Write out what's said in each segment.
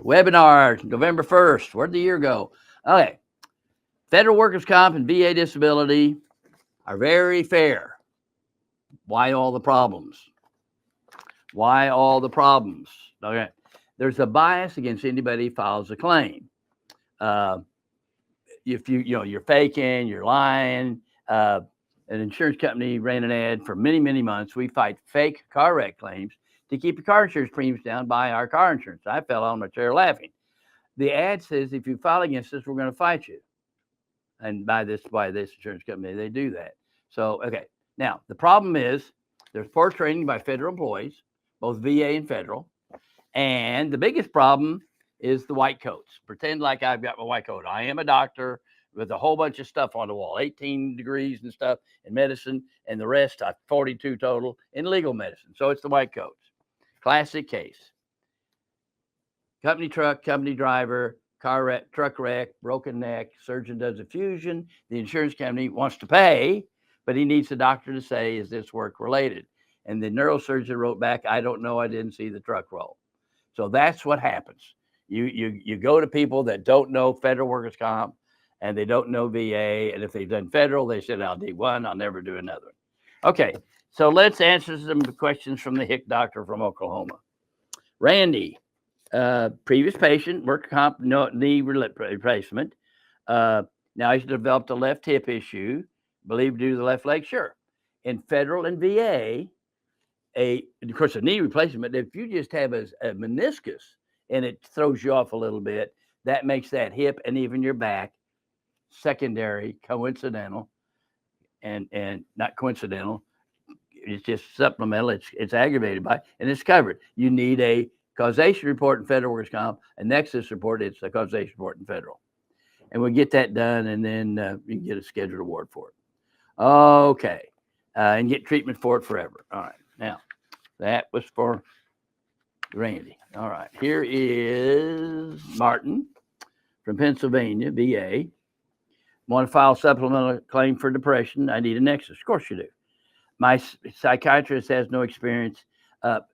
Webinar, November 1st. Where'd the year go? Okay. Federal workers' comp and VA disability are very fair. Why all the problems? Why all the problems? Okay. There's a bias against anybody who files a claim. If you're faking, you're lying. An insurance company ran an ad for many, many months. We fight fake car wreck claims to keep your car insurance premiums down. Buy our car insurance. I fell on my chair laughing. The ad says, if you file against us, we're going to fight you. And by this insurance company, they do that. So, okay. Now, the problem is there's poor training by federal employees, both VA and federal. And the biggest problem is the white coats. Pretend like I've got my white coat. I am a doctor with a whole bunch of stuff on the wall, 18 degrees and stuff in medicine, and the rest, 42 total in legal medicine. So it's the white coats. Classic case. Company truck, company driver, car wreck, truck wreck, broken neck, surgeon does a fusion. The insurance company wants to pay, but he needs the doctor to say, is this work related? And the neurosurgeon wrote back, I don't know, I didn't see the truck roll. So that's what happens. You go to people that don't know federal workers' comp and they don't know VA. And if they've done federal, they said, I'll do one, I'll never do another one. Okay, so let's answer some questions from the Hick doctor from Oklahoma. Randy, previous patient, worker comp, knee replacement. Now he's developed a left hip issue, believed due to the left leg. Sure. In federal and VA, of course, a knee replacement, if you just have a meniscus and it throws you off a little bit, that makes that hip and even your back secondary, coincidental, and not coincidental. It's just supplemental. It's aggravated by, and it's covered. You need a causation report in federal workers' comp, a Nexus report. It's a causation report in federal. And we'll get that done, and then you can get a scheduled award for it. Okay. And get treatment for it forever. All right. Now, that was for Randy. All right. Here is Martin from Pennsylvania, VA. Want to file supplemental claim for depression? I need a Nexus. Of course you do. My psychiatrist has no experience, but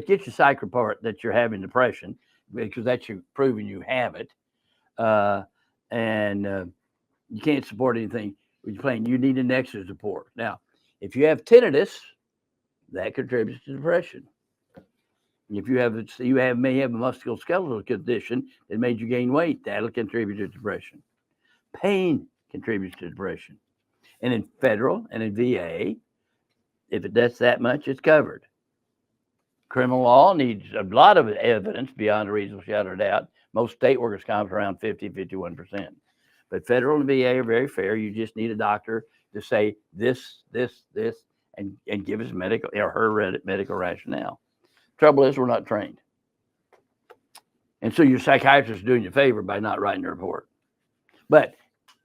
get your psych report that you're having depression, because that's you proving you have it. And you can't support anything with your claim. You need a Nexus report. Now, if you have tinnitus, that contributes to depression. If you may have a musculoskeletal condition that made you gain weight, that'll contribute to depression. Pain contributes to depression. And in federal and in VA, if it does that much, it's covered. Criminal law needs a lot of evidence beyond a reasonable shadow of doubt. Most state workers' comp around 50, 51%. But federal and VA are very fair. You just need a doctor to say this, and give his medical or her medical rationale. Trouble is, we're not trained. And so your psychiatrist is doing you a favor by not writing a report. But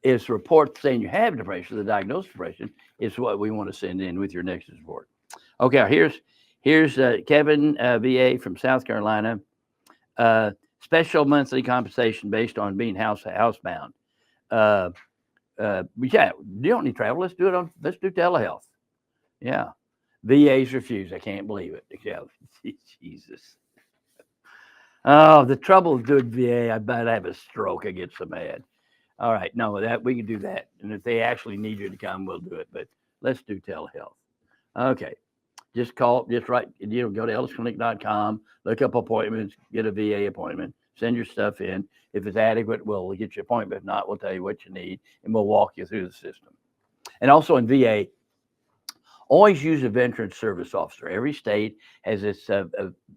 it's a report saying you have depression, the diagnosed depression, is what we want to send in with your Nexus report. Okay, here's Kevin, VA from South Carolina. Special monthly compensation based on being housebound. Yeah, you don't need travel. Let's do telehealth. Yeah. VAs refuse. I can't believe it. Yeah. Jesus. Oh, the trouble with doing VA, I bet I have a stroke. I get so mad. All right. No, that we can do that. And if they actually need you to come, we'll do it. But let's do telehealth. Okay. Just write, go to ellisclinic.com, look up appointments, get a VA appointment, send your stuff in. If it's adequate, we'll get you an appointment. If not, we'll tell you what you need, and we'll walk you through the system. And also in VA, always use a veteran service officer. Every state has this,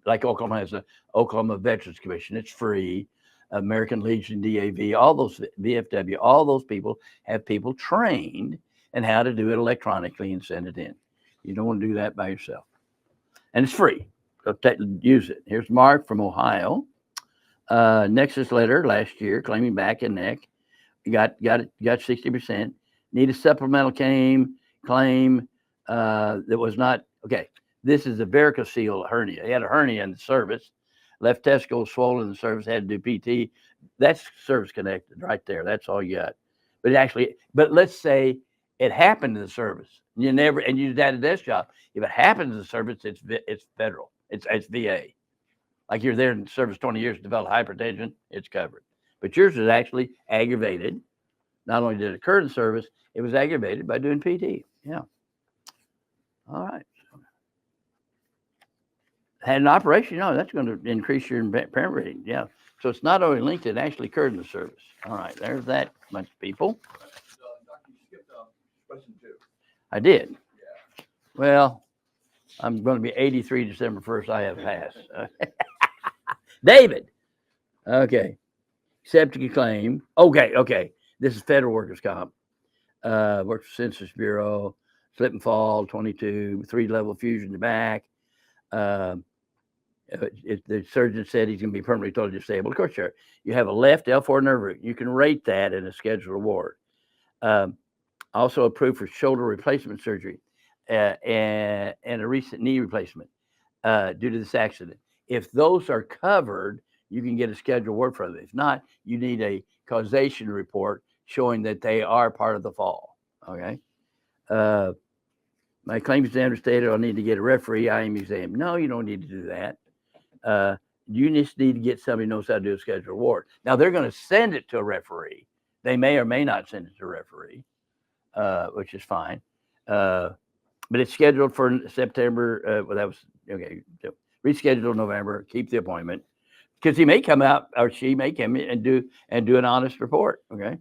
like Oklahoma has the Oklahoma Veterans Commission. It's free. American Legion, DAV, all those, VFW, all those people have people trained in how to do it electronically and send it in. You don't want to do that by yourself. And it's free. So use it. Here's Mark from Ohio. Nexus letter last year claiming back and neck. You got 60%. Need a supplemental claim that was not, okay. This is a varicocele hernia. He had a hernia in the cervix. Left testicle swollen in the cervix, had to do PT. That's service connected right there. That's all you got. But let's say it happened in the cervix. You had a desk job. If it happens in the cervix, it's federal. It's VA. Like you're there in service 20 years to develop hypertension, it's covered. But yours is actually aggravated. Not only did it occur in the service, it was aggravated by doing PT. Yeah. All right. Had an operation, that's going to increase your parent rating. Yeah. So it's not only linked, it actually occurred in the service. All right. There's that much, people. Doctor, you skipped question 2. I did. Yeah. Well, I'm going to be 83 December 1st. I have passed. David. Okay. Accepting a claim. Okay. This is federal workers' comp. Works for Census Bureau. Slip and fall, 22, 3-level fusion in the back. The surgeon said he's going to be permanently totally disabled. Of course, sure. You have a left L4 nerve root. You can rate that in a scheduled award. Also approved for shoulder replacement surgery and a recent knee replacement due to this accident. If those are covered, you can get a scheduled award for them. If not, you need a causation report showing that they are part of the fall. Okay. My claim examiner stated I'll need to get a referee IM exam. No, you don't need to do that. You just need to get somebody who knows how to do a scheduled award. Now, they're going to send it to a referee. They may or may not send it to a referee, which is fine. But it's scheduled for September. Well, that was okay. So rescheduled November. Keep the appointment because he may come out or she may come in and do an honest report. Okay.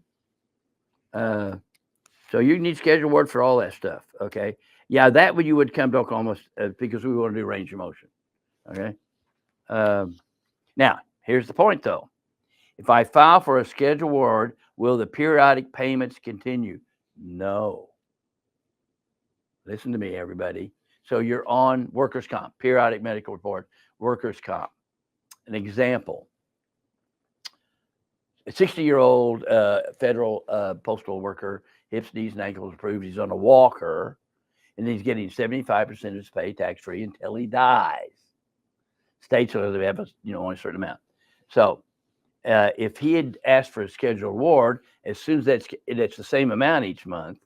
So you need scheduled award for all that stuff. Okay. Yeah, that would you would come to Oklahoma because we want to do range of motion. Okay. Now, here's the point, though. If I file for a scheduled award, will the periodic payments continue? No. Listen to me, everybody. So you're on workers' comp, periodic medical report, workers' comp. An example. A 60-year-old federal postal worker, hips, knees, and ankles approved. He's on a walker, and he's getting 75% of his pay tax-free until he dies. States will have only a certain amount. So if he had asked for a scheduled award, as soon as it's the same amount each month,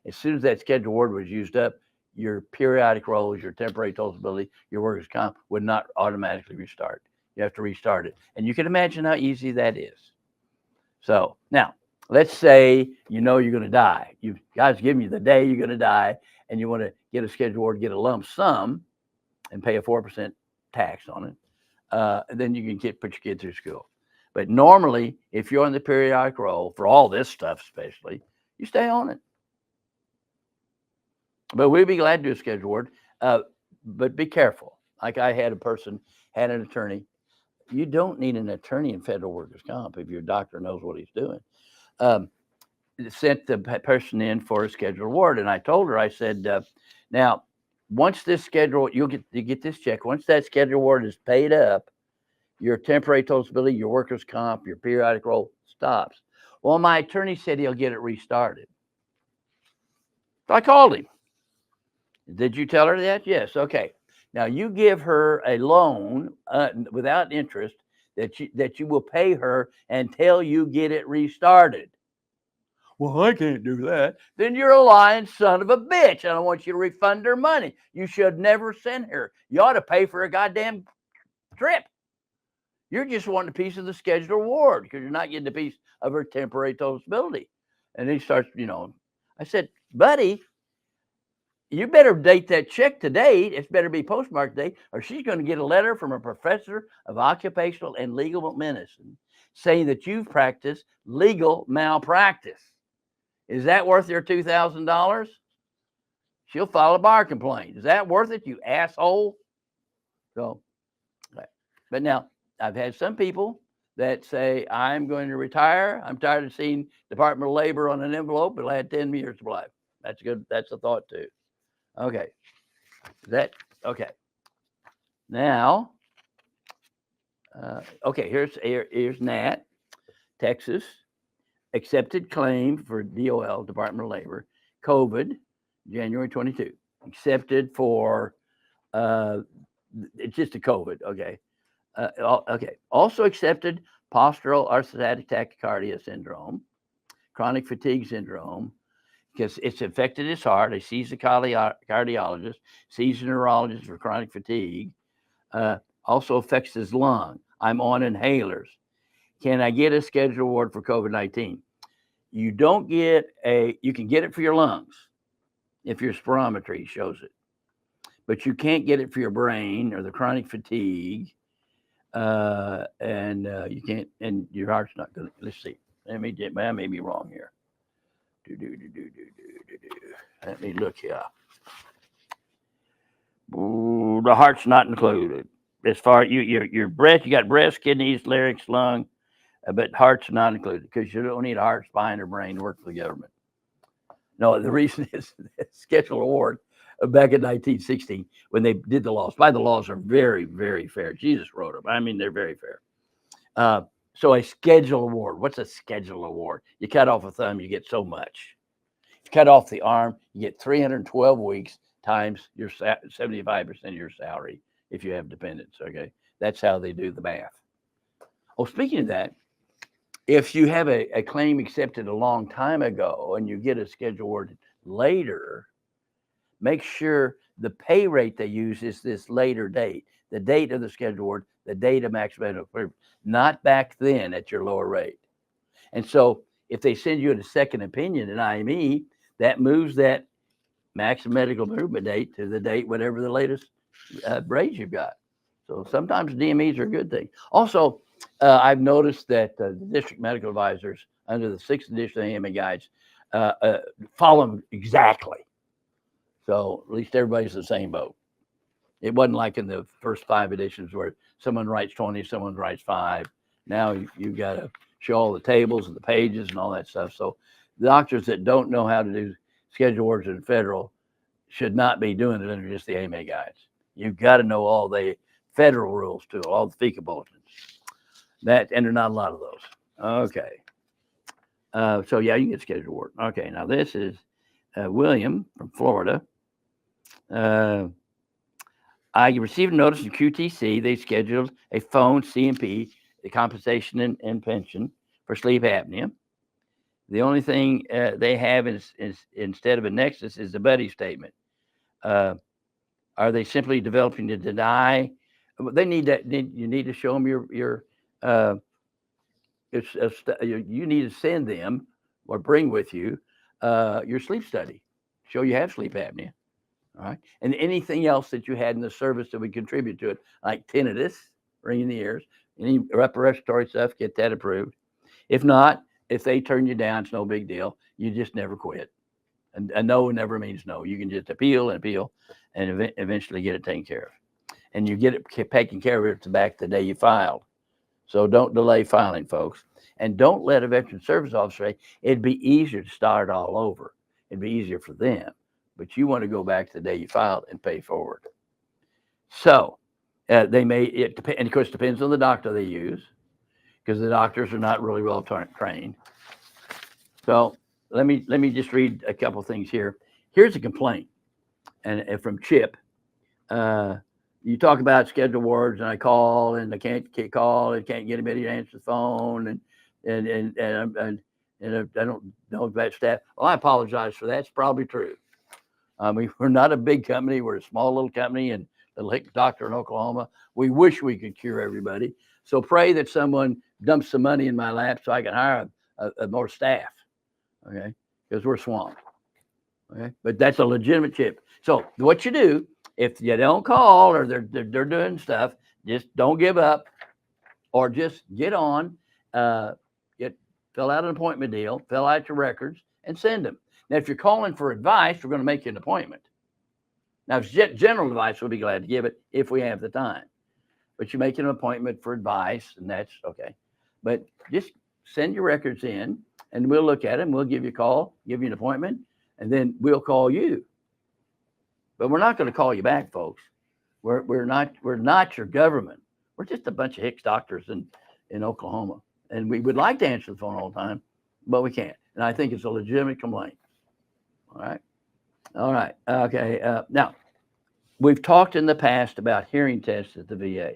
as soon as that scheduled award was used up, your periodic rolls, your temporary total disability, your workers' comp would not automatically restart. You have to restart it. And you can imagine how easy that is. So now, let's say you're going to die. You guys give me the day you're going to die, and you want to get a scheduled award, get a lump sum, and pay a 4% tax on it. And then you can put your kid through school. But normally, if you're on the periodic roll for all this stuff, especially, you stay on it. But we'd be glad to do a scheduled award. But be careful. Like I had an attorney. You don't need an attorney in federal workers' comp if your doctor knows what he's doing. Sent the person in for a scheduled award, and I told her, I said, now, once this schedule, you get this check. Once that scheduled award is paid up, your temporary total disability, your workers' comp, your periodic roll stops. Well, my attorney said he'll get it restarted. So I called him. Did you tell her that? Yes. Okay. Now you give her a loan without interest that you will pay her until you get it restarted. Well, I can't do that. Then you're a lying son of a bitch. I don't want you to refund her money. You should never send her. You ought to pay for a goddamn trip. You're just wanting a piece of the scheduled award because you're not getting a piece of her temporary total disability. And he starts, I said, buddy, you better date that check today. It better be postmarked today, or she's going to get a letter from a professor of occupational and legal medicine saying that you've practiced legal malpractice. Is that worth your $2,000? She'll file a bar complaint. Is that worth it, you asshole? So, but now I've had some people that say, I'm going to retire. I'm tired of seeing Department of Labor on an envelope. It'll add 10 years of life. That's good. That's a thought too. Okay. Okay. Now, okay, here's Nat, Texas, accepted claim for DOL, Department of Labor, COVID, January 22. Accepted for, it's just a COVID, okay. Okay. Also accepted postural orthostatic tachycardia syndrome, chronic fatigue syndrome, because it's affected his heart. He sees a cardiologist, sees a neurologist for chronic fatigue. Also affects his lung. I'm on inhalers. Can I get a scheduled award for COVID-19? You don't get you can get it for your lungs if your spirometry shows it, but you can't get it for your brain or the chronic fatigue. And you can't, and your heart's not going to, let's see. I may be wrong here. Let me look here. Ooh, the heart's not included. As far your breath, you got breast, kidneys, larynx, lung, but heart's not included because you don't need a heart, spine, or brain to work for the government. No, the reason is scheduled award back in 1916 when they did the laws. The laws are very, very fair. Jesus wrote them. I mean, they're very fair. So a schedule award. What's a schedule award? You cut off a thumb, you get so much. You cut off the arm, you get 312 weeks times your 75% of your salary if you have dependents. Okay, that's how they do the math. Oh, speaking of that, if you have a claim accepted a long time ago and you get a schedule award later, make sure the pay rate they use is this later date, the date of the schedule award, the date of maximum, not back then at your lower rate. And so if they send you a second opinion in IME, that moves that maximum medical improvement date to the date, whatever the latest raise you've got. So sometimes DMEs are a good thing. Also, I've noticed that the district medical advisors under the 6th edition of the AMA guides follow them exactly. So at least everybody's in the same boat. It wasn't like in the first 5 editions where someone writes 20, someone writes 5. Now you've got to show all the tables and the pages and all that stuff. So the doctors that don't know how to do schedule awards in federal should not be doing it under just the AMA guides. You've got to know all the federal rules too, all the FICA bulletins. And there are not a lot of those. Okay. So yeah, you get schedule award. Okay, now this is William from Florida. I received a notice from QTC. They scheduled a phone CMP, the compensation and pension for sleep apnea. The only thing they have is instead of a Nexus is a buddy statement. Are they simply developing to deny? They need that. You need to show them you need to send them or bring with you your sleep study. Show you have sleep apnea. All right. And anything else that you had in the service that would contribute to it, like tinnitus, ringing the ears, any upper respiratory stuff, get that approved. If not, if they turn you down, it's no big deal. You just never quit. And a no never means no. You can just appeal and eventually get it taken care of. And you get it taken care of it back the day you filed. So don't delay filing, folks. And don't let a veteran service officer say, it'd be easier to start all over. It'd be easier for them. But you want to go back to the day you filed and pay forward. So they may, and of course, it depends on the doctor they use, because the doctors are not really well trained. So let me just read a couple things here. Here's a complaint, and from Chip. You talk about scheduled awards, and I call, and I can't call, and can't get anybody to answer the phone, and I don't know about staff. Well, I apologize for that. It's probably true. We're not a big company. We're a small little company in the Lick Doctor in Oklahoma. We wish we could cure everybody. So pray that someone dumps some money in my lap so I can hire a more staff. Okay, because we're swamped. Okay, but that's a legitimate chip. So what you do, if you don't call or they're doing stuff, just don't give up, or just get on, fill out an appointment deal, fill out your records, and send them. Now, if you're calling for advice, we're going to make you an appointment. Now, if it's general advice, we'll be glad to give it if we have the time. But you make an appointment for advice, and that's okay. But just send your records in, and we'll look at them. We'll give you a call, give you an appointment, and then we'll call you. But we're not going to call you back, folks. We're not your government. We're just a bunch of Hicks doctors in Oklahoma, and we would like to answer the phone all the time, but we can't. And I think it's a legitimate complaint. All right. Okay. Now, we've talked in the past about hearing tests at the VA.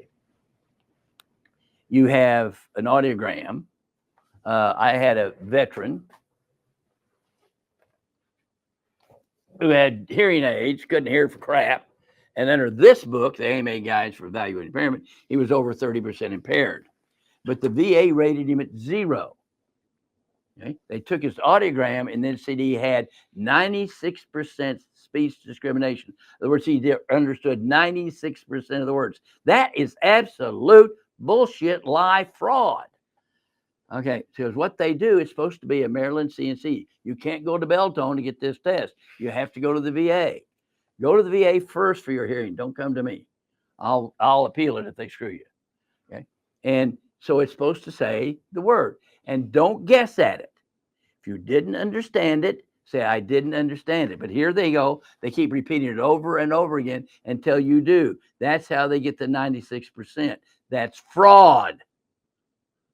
You have an audiogram. I had a veteran who had hearing aids, couldn't hear for crap, And under this book, the AMA Guides for Evaluating Impairment, he was over 30% impaired. But the VA rated him at 0. Okay? They took his audiogram and then said he had 96% speech discrimination. In other words, he understood 96% of the words. That is absolute bullshit, lie, fraud. Okay, so what they do, it's supposed to be a Maryland CNC. You can't go to Beltone to get this test. You have to go to the VA. Go to the VA first for your hearing. Don't come to me. I'll appeal it if they screw you. Okay, and so it's supposed to say the word, and don't guess at it. If you didn't understand it, say, I didn't understand it. But here they go. They keep repeating it over and over again until you do. That's how they get the 96%. That's fraud.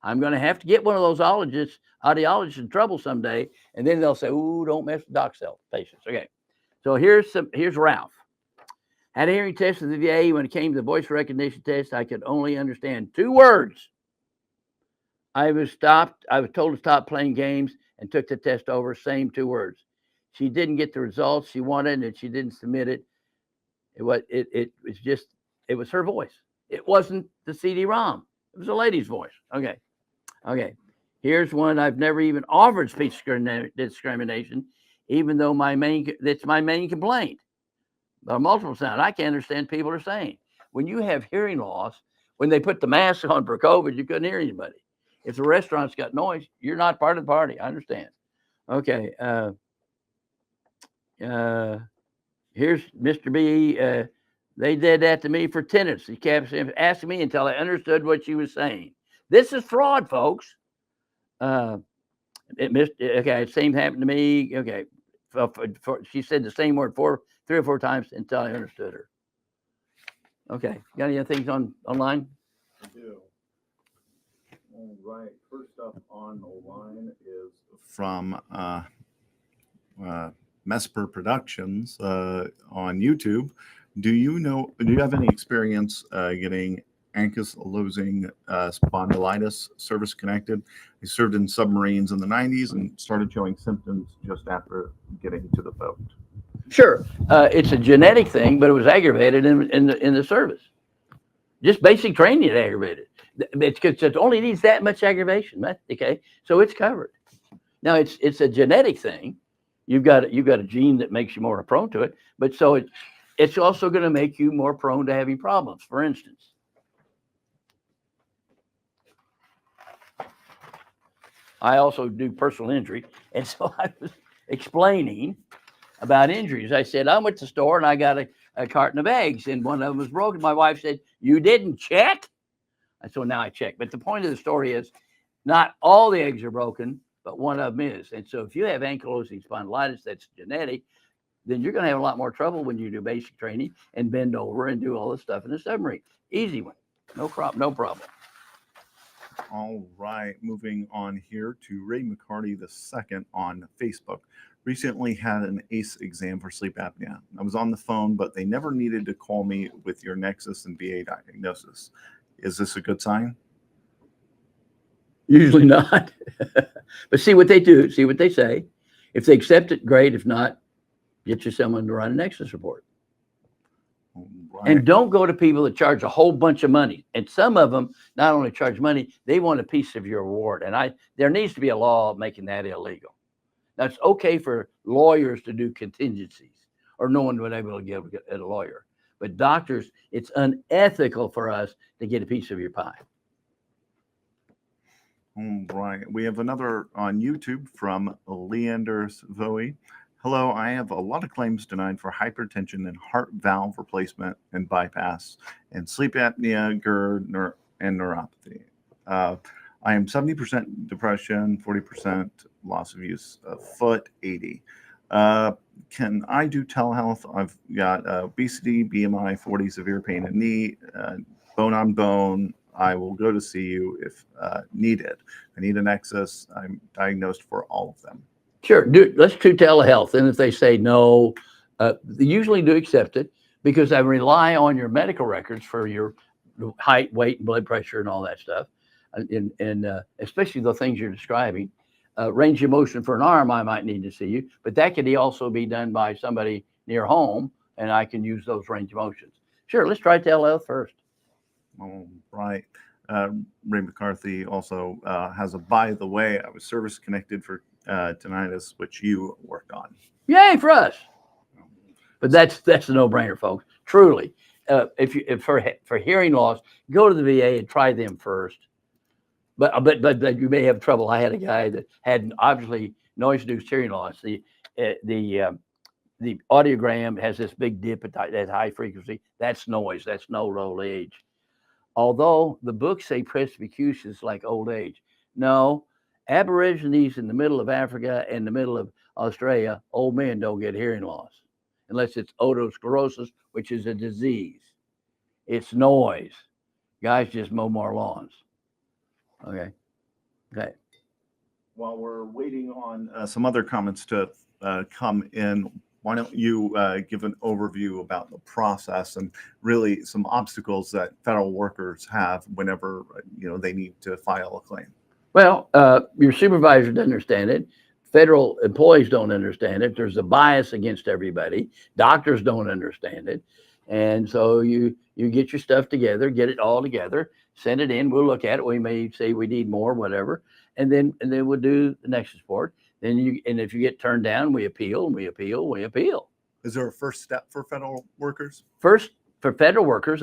I'm going to have to get one of those audiologists in trouble someday. And then they'll say, ooh, don't mess with doc cell patients. Okay. So here's Ralph. Had a hearing test at the VA. When it came to the voice recognition test, I could only understand 2 words. I was told to stop playing games and took the test over, same 2 words. She didn't get the results she wanted and she didn't submit it. It was her voice. It wasn't the CD-ROM. It was a lady's voice. Okay. Here's one. I've never even offered speech discrimination, even though that's my main complaint. But multiple sound, I can't understand people are saying. When you have hearing loss, when they put the mask on for COVID, you couldn't hear anybody. If the restaurant's got noise, you're not part of the party. I understand. Okay. Here's Mr. B. They did that to me for tinnitus. He kept asking me until I understood what she was saying. This is fraud, folks. Okay, same happened to me. Okay. She said the same word 3 or 4 times until I understood her. Okay. Got any other things online? I do. All right. First up on the line is from Mesper Productions on YouTube. Do you have any experience getting ankylosing spondylitis service connected? He served in submarines in the 90s and started showing symptoms just after getting to the boat. Sure. It's a genetic thing, but it was aggravated in the service. Just basic training it aggravated. It's because it only needs that much aggravation. Okay, so it's covered. Now it's a genetic thing. You've got a gene that makes you more prone to it, but so it's also going to make you more prone to having problems. For instance, I also do personal injury, and so I was explaining about injuries. I said, I went to the store and I got a carton of eggs and one of them was broken. My wife said, you didn't check? And so now I check. But the point of the story is not all the eggs are broken, but one of them is. And so if you have ankylosing spondylitis that's genetic, then you're going to have a lot more trouble when you do basic training and bend over and do all this stuff in the submarine. Easy one. No problem. All right, moving on here to Ray McCarty II on Facebook. Recently had an ACE exam for sleep apnea. I was on the phone, but they never needed to call me with your Nexus and VA diagnosis. Is this a good sign? Usually not. But see what they do, see what they say. If they accept it, great. If not, get you someone to run a Nexus report. Right. And don't go to people that charge a whole bunch of money. And some of them not only charge money, they want a piece of your reward. And there needs to be a law making that illegal. Now, it's okay for lawyers to do contingencies, or no one would be able to get a lawyer. But doctors, it's unethical for us to get a piece of your pie. All right. We have another on YouTube from Leander Voe. Hello, I have a lot of claims denied for hypertension and heart valve replacement and bypass and sleep apnea, GERD, and neuropathy. I am 70% depression, 40% loss of use of foot, 80. Can I do telehealth? I've got obesity, BMI, 40, severe pain in knee, bone on bone. I will go to see you if needed. I need a Nexus. I'm diagnosed for all of them. Sure. Let's do telehealth. And if they say no, they usually do accept it because I rely on your medical records for your height, weight, and blood pressure and all that stuff. And especially the things you're describing. Range of motion for an arm, I might need to see you, but that could also be done by somebody near home, and I can use those range of motions. Sure, let's try telehealth first. All right. Ray McCarthy also has a by the way, I was service connected for tinnitus, which you worked on. Yay for us. But that's a no-brainer, folks. Truly, if for hearing loss, go to the VA and try them first. But you may have trouble. I had a guy that had obviously noise-induced hearing loss. The audiogram has this big dip at that high frequency. That's noise. That's no old age. Although the books say presbycution is like old age. No, Aborigines in the middle of Africa and the middle of Australia, old men don't get hearing loss unless it's otosclerosis, which is a disease. It's noise. Guys just mow more lawns. Okay. While we're waiting on some other comments to come in, why don't you give an overview about the process and really some obstacles that federal workers have whenever they need to file a claim? Well, your supervisor doesn't understand it. Federal employees don't understand it. There's a bias against everybody. Doctors don't understand it. And so you get your stuff together, get it all together, send it in. We'll look at it. We may say we need more, whatever. And then we'll do the Nexus report. And if you get turned down, we appeal, and we appeal. Is there a first step for federal workers? First, for federal workers,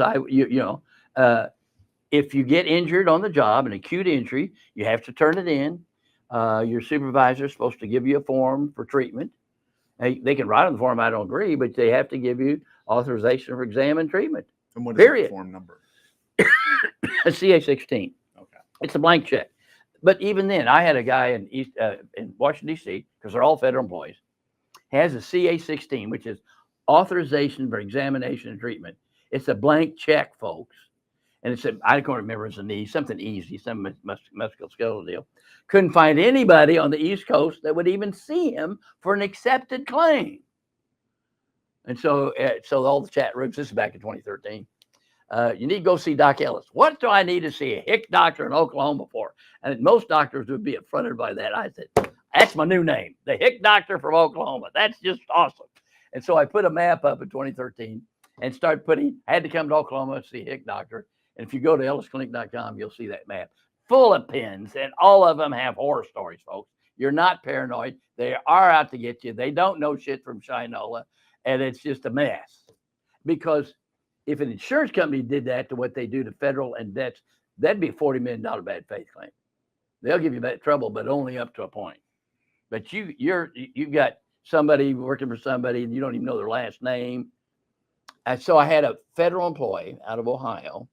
if you get injured on the job, an acute injury, you have to turn it in. Your supervisor is supposed to give you a form for treatment. They can write on the form, I don't agree, but they have to give you authorization for exam and treatment. And what is the form number? A CA-16. Okay. It's a blank check. But even then, I had a guy in Washington, D.C., because they're all federal employees, has a CA-16, which is authorization for examination and treatment. It's a blank check, folks. And it's I can't remember, it's a knee, something easy, some musculoskeletal deal. Couldn't find anybody on the East Coast that would even see him for an accepted claim. And so all the chat rooms, this is back in 2013. You need to go see Doc Ellis. What do I need to see a hick doctor in Oklahoma for? And most doctors would be affronted by that. I said, that's my new name, the hick doctor from Oklahoma. That's just awesome. And so I put a map up in 2013 and started I had to come to Oklahoma to see a hick doctor. And if you go to ellisclinic.com, you'll see that map full of pins, and all of them have horror stories, folks. You're not paranoid. They are out to get you. They don't know shit from Shinola, and it's just a mess. Because if an insurance company did that to what they do to federal and debts, that'd be a $40 million bad faith claim. They'll give you that trouble, but only up to a point. But you've got somebody working for somebody, and you don't even know their last name. And so I had a federal employee out of Ohio.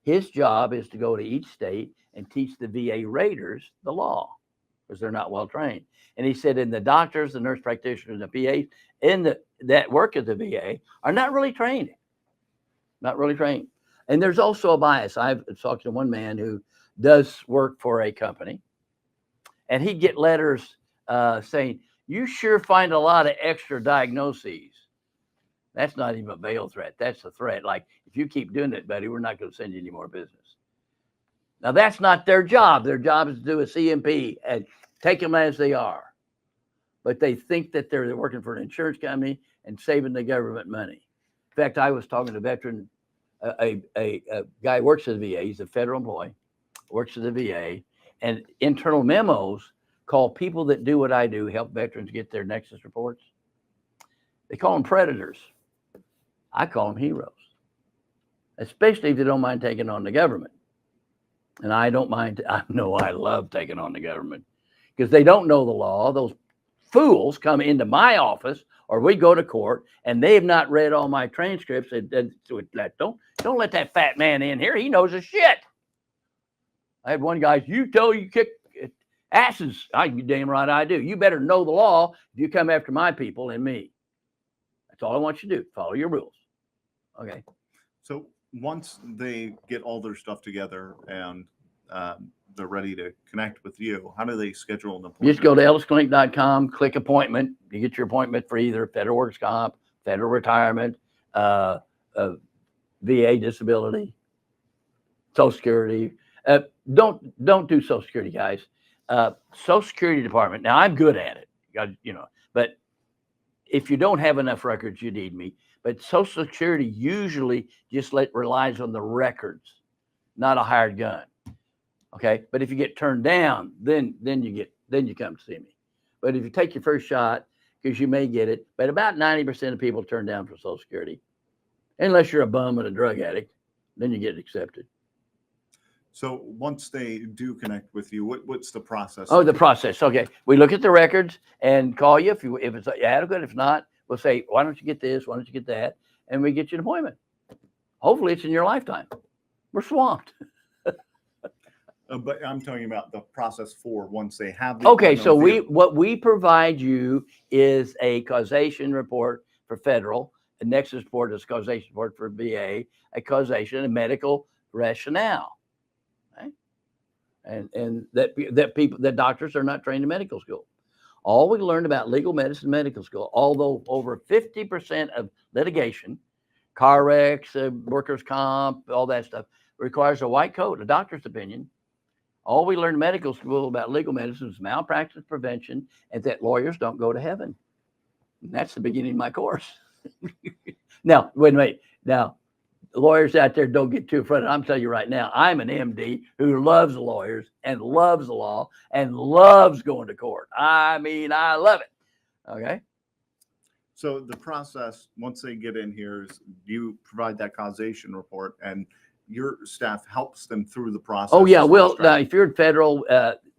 His job is to go to each state and teach the VA raters the law because they're not well trained. And he said, and the doctors, the nurse practitioners, and the PAs that work at the VA are not really trained. Not really trained. And there's also a bias. I've talked to one man who does work for a company, and he'd get letters saying, you sure find a lot of extra diagnoses. That's not even a veiled threat. That's a threat. Like, if you keep doing it, buddy, we're not going to send you any more business. Now, that's not their job. Their job is to do a CMP and take them as they are. But they think that they're working for an insurance company and saving the government money. In fact, I was talking to a veteran, a guy who works at the VA. He's a federal employee, works at the VA, and internal memos call people that do what I do, help veterans get their Nexus reports. They call them predators. I call them heroes, especially if they don't mind taking on the government. And I don't mind. I know I love taking on the government because they don't know the law. Those fools come into my office or we go to court and they have not read all my transcripts. Don't let that fat man in here. He knows his shit. I had one guy, you kick asses. You damn right I do. You better know the law if you come after my people and me. That's all I want you to do. Follow your rules. Okay. So once they get all their stuff together and they're ready to connect with you, how do they schedule an appointment? You just go to ellisclinic.com, click appointment. You get your appointment for either federal works comp, federal retirement, VA disability, Social Security. Don't do Social Security, guys. Social Security Department. Now I'm good at it, but if you don't have enough records, you need me. But Social Security usually just relies on the records, not a hired gun. Okay, but if you get turned down, then you come see me. But if you take your first shot, because you may get it, but about 90% of people turn down for Social Security, unless you're a bum and a drug addict, then you get accepted. So once they do connect with you, what's the process? Oh, the process. Okay, we look at the records and call you if it's adequate. If not, we'll say, why don't you get this? Why don't you get that? And we get you an appointment. Hopefully, it's in your lifetime. We're swamped. But I'm talking about the process for once they have the Okay, appointment so with you. what we provide you is a causation report for federal, a Nexus report is a causation report for VA, a causation, a medical rationale. Okay? And that doctors are not trained in medical school. All we learned about legal medicine medical school, although over 50% of litigation, car wrecks, workers' comp, all that stuff, requires a white coat, a doctor's opinion. All we learned in medical school about legal medicine is malpractice prevention and that lawyers don't go to heaven. And that's the beginning of my course. Now, wait. Now, lawyers out there don't get too frustrated. I'm telling you right now, I'm an MD who loves lawyers and loves the law and loves going to court. I mean, I love it. Okay. So the process, once they get in here, is you provide that causation report and your staff helps them through the process. Oh yeah, well, if you're in federal,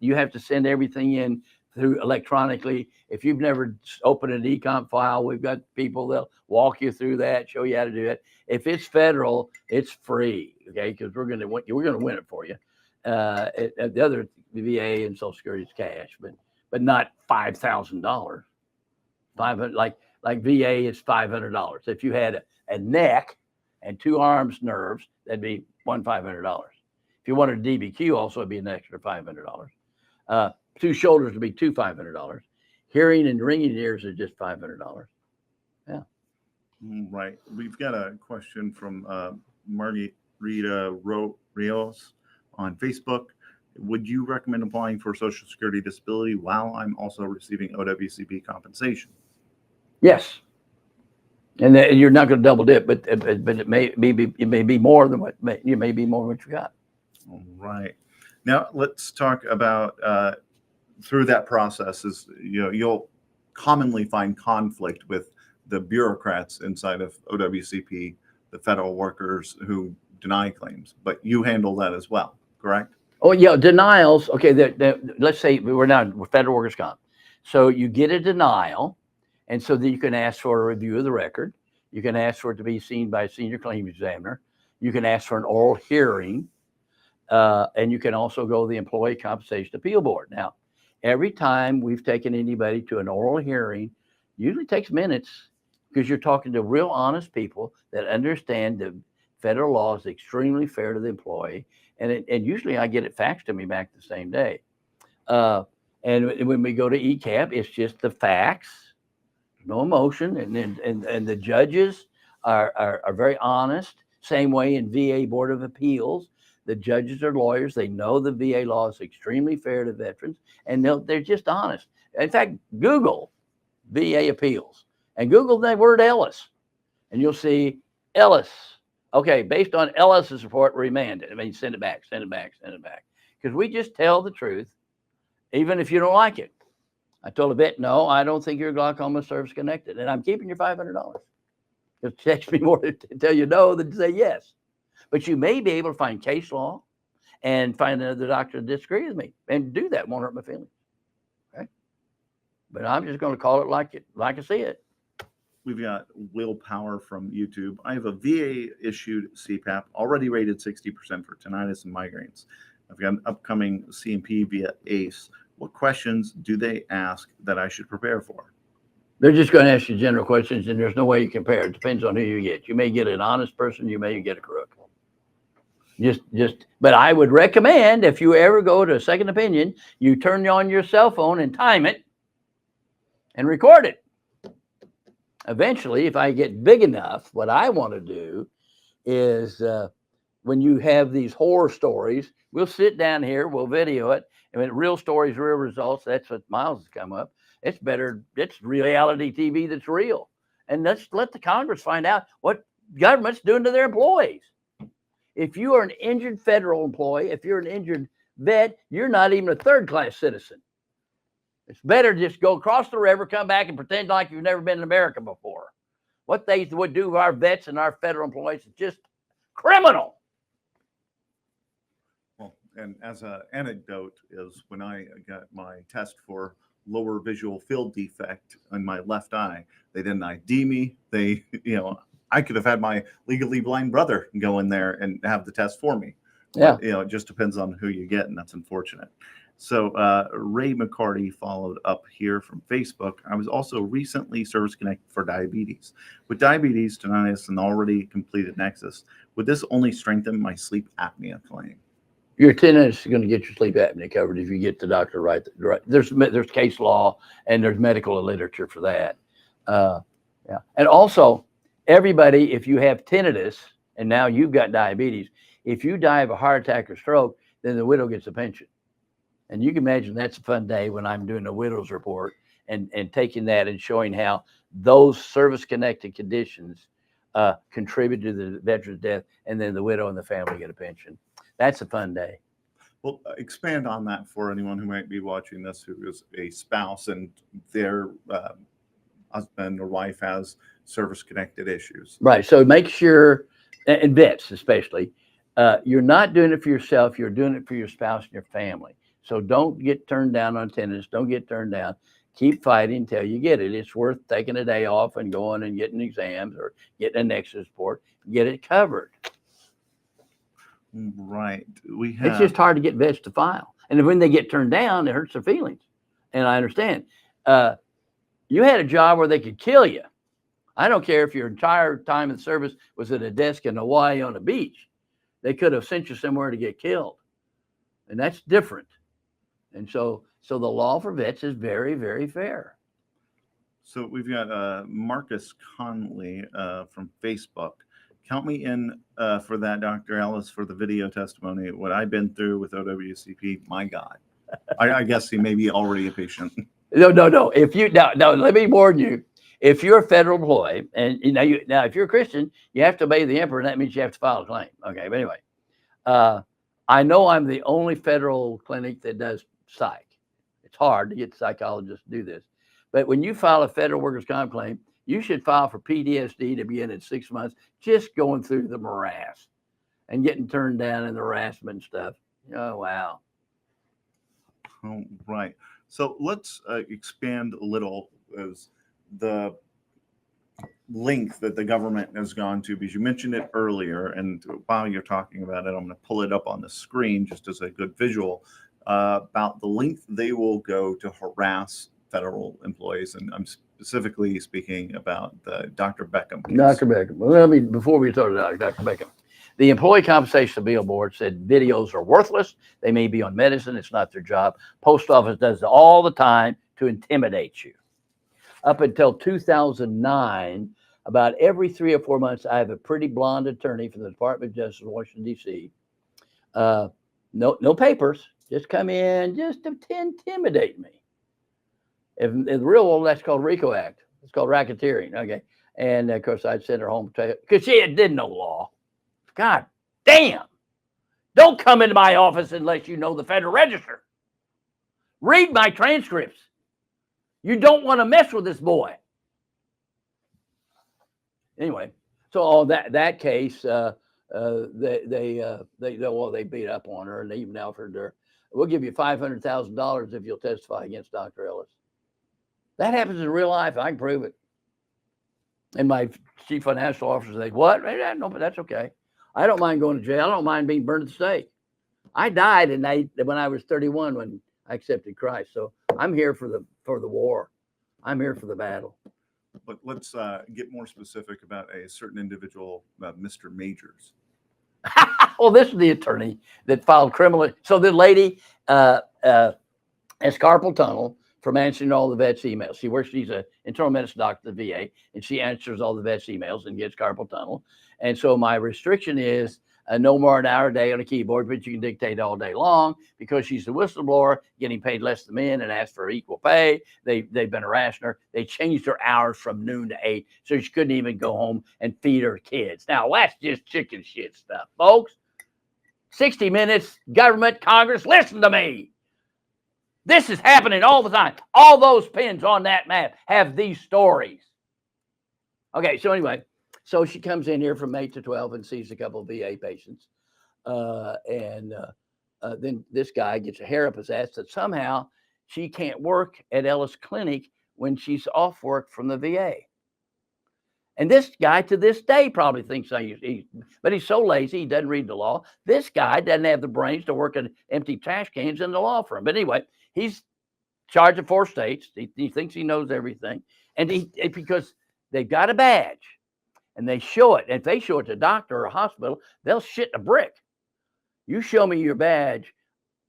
you have to send everything in through electronically. If you've never opened an ecomp file, we've got people that'll walk you through that, show you how to do it. If it's federal, it's free, okay? Because we're gonna win it for you. The other VA and Social Security is cash, but not $5,000. $500 like VA is $500. If you had a neck and 2 arms nerves, that'd be $500. If you wanted a DBQ, also it'd be an extra $500. 2 shoulders would be $500. Hearing and ringing ears are just $500. Yeah. Right. We've got a question from Margarita Rios on Facebook. Would you recommend applying for Social Security disability while I'm also receiving OWCP compensation? Yes. And you're not going to double dip, but it may be more than what you got. All right. Now let's talk about through that process. Is you'll commonly find conflict with the bureaucrats inside of OWCP, the federal workers who deny claims, but you handle that as well, correct? Oh yeah, denials. Okay, let's say we're federal workers' comp, so you get a denial. And so that you can ask for a review of the record. You can ask for it to be seen by a senior claims examiner. You can ask for an oral hearing. And you can also go to the Employee Compensation Appeal Board. Now, every time we've taken anybody to an oral hearing, usually takes minutes because you're talking to real honest people that understand the federal law is extremely fair to the employee. And usually I get it faxed to me back the same day. And when we go to ECAP, it's just the facts. No emotion, and the judges are very honest. Same way in VA Board of Appeals, the judges are lawyers. They know the VA law is extremely fair to veterans, and they're just honest. In fact, Google VA appeals and Google the word Ellis, and you'll see Ellis. Okay, based on Ellis's report, remand it. I mean, send it back, because we just tell the truth, even if you don't like it. I told a vet, no, I don't think you're glaucoma service connected, and I'm keeping your $500. It takes me more to tell you no than to say yes. But you may be able to find case law and find another doctor to disagree with me, and do that. Won't hurt my feelings. Okay, but I'm just going to call it like I see it. We've got Willpower from YouTube. I have a VA issued CPAP already rated 60% for tinnitus and migraines. I've got an upcoming CMP via ACE. What questions do they ask that I should prepare for? They're just going to ask you general questions, and there's no way you compare. It depends on who you get. You may get an honest person. You may get a crook. But I would recommend, if you ever go to a second opinion, you turn on your cell phone and time it and record it. Eventually, if I get big enough, what I want to do is when you have these horror stories, we'll sit down here, we'll video it. I mean, real stories, real results. That's what Miles has come up. It's better. It's reality TV that's real. and let's let the Congress find out what government's doing to their employees. If you are an injured federal employee, if you're an injured vet, you're not even a third-class citizen. It's better to just go across the river, come back, and pretend like you've never been in America before. What they would do to our vets and our federal employees is just criminal. Well, and as an anecdote is when I got my test for lower visual field defect in my left eye, they didn't ID me. They, I could have had my legally blind brother go in there and have the test for me. Yeah. But, it just depends on who you get, and that's unfortunate. So Ray McCarty followed up here from Facebook. I was also recently service connected for diabetes. With diabetes, tinnitus, and already completed Nexus, would this only strengthen my sleep apnea claim? Your tinnitus is going to get your sleep apnea covered if you get the doctor right. There's case law and there's medical literature for that. Yeah, and also everybody, if you have tinnitus and now you've got diabetes, if you die of a heart attack or stroke, then the widow gets a pension. And you can imagine that's a fun day when I'm doing a widow's report and taking that and showing how those service-connected conditions contribute to the veteran's death, and then the widow and the family get a pension. That's a fun day. Well, expand on that for anyone who might be watching this who is a spouse and their husband or wife has service-connected issues. Right. So make sure, and vets especially, you're not doing it for yourself. You're doing it for your spouse and your family. So don't get turned down on tinnitus. Don't get turned down. Keep fighting until you get it. It's worth taking a day off and going and getting exams or getting a Nexus report, get it covered. Right. It's just hard to get vets to file. And when they get turned down, it hurts their feelings. And I understand. You had a job where they could kill you. I don't care if your entire time in service was at a desk in Hawaii on a beach. They could have sent you somewhere to get killed. And that's different. And so the law for vets is very, very fair. So we've got Marcus Conley from Facebook. Count me in for that, Dr. Ellis, for the video testimony. What I've been through with OWCP, my God. I guess he may be already a patient. No. If you now, let me warn you. If you're a federal employee, and now if you're a Christian, you have to obey the emperor, and that means you have to file a claim. Okay, but anyway, I know I'm the only federal clinic that does psych. It's hard to get psychologists to do this, but when you file a federal workers' comp claim, you should file for PTSD to be in at 6 months, just going through the morass and getting turned down and the harassment and stuff. Oh, wow. Oh, right. So let's expand a little as the length that the government has gone to, because you mentioned it earlier. And while you're talking about it, I'm going to pull it up on the screen just as a good visual about the length they will go to harass federal employees. And I'm specifically speaking about the Dr. Beckham case. Dr. Beckham. Well, before we talk about Dr. Beckham, the Employee Compensation Appeal Board said videos are worthless. They may be on medicine. It's not their job. Post office does it all the time to intimidate you. Up until 2009, about every 3 or 4 months, I have a pretty blonde attorney from the Department of Justice in Washington, D.C. No papers. Just come in just to intimidate me. In the real world, that's called RICO Act. It's called racketeering. Okay. And of course, I'd send her home because she didn't know law. God damn. Don't come into my office unless you know the Federal Register. Read my transcripts. You don't want to mess with this boy. Anyway, so all that case, they beat up on her and they even offered her, we'll give you $500,000 if you'll testify against Dr. Ellis. That happens in real life. I can prove it. And my chief financial officer said, what? No, but that's okay. I don't mind going to jail. I don't mind being burned at the stake. I died when I was 31 when I accepted Christ. So I'm here for the war. I'm here for the battle. But let's get more specific about a certain individual, Mr. Majors. Well, this is the attorney that filed criminal. So the lady has carpal tunnel from answering all the vets' emails. She's an internal medicine doctor at the VA, and she answers all the vets' emails and gets carpal tunnel. And so my restriction is no more than an hour a day on a keyboard, but you can dictate all day long because she's a whistleblower, getting paid less than men and asked for equal pay. They've been harassing her. They changed her hours from noon to 8, so she couldn't even go home and feed her kids. Now, that's just chicken shit stuff, folks. 60 Minutes, government, Congress, listen to me. This is happening all the time. All those pins on that map have these stories. Okay, so anyway, so she comes in here from 8 to 12 and sees a couple of VA patients. Then this guy gets a hair up his ass that somehow she can't work at Ellis Clinic when she's off work from the VA. And this guy to this day probably thinks but he's so lazy, he doesn't read the law. This guy doesn't have the brains to work in empty trash cans in the law firm. But anyway, he's charged of 4 states. He thinks he knows everything. And because they've got a badge and they show it. And if they show it to a doctor or a hospital, they'll shit a brick. You show me your badge,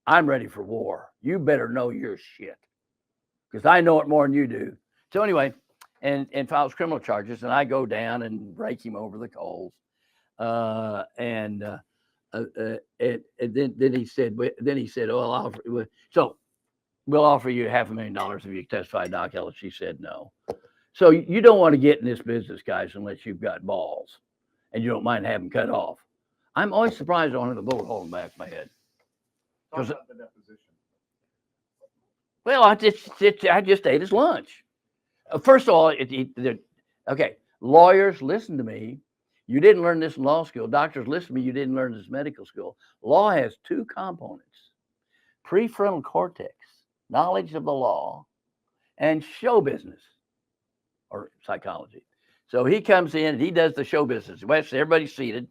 I'm ready for war. You better know your shit because I know it more than you do. So anyway, and files criminal charges, and I go down and rake him over the coals. And then he said, "Oh, we'll offer you $500,000 if you testify, Doc Ellis." She said no. So you don't want to get in this business, guys, unless you've got balls and you don't mind having cut off. I'm always surprised I don't have a bullet hole in the back of my head. Talk about the deposition. Well, I just ate his lunch. First of all, okay, lawyers, listen to me. You didn't learn this in law school. Doctors, listen to me. You didn't learn this in medical school. Law has 2 components: prefrontal cortex, knowledge of the law, and show business or psychology. So he comes in and he does the show business. Everybody's seated.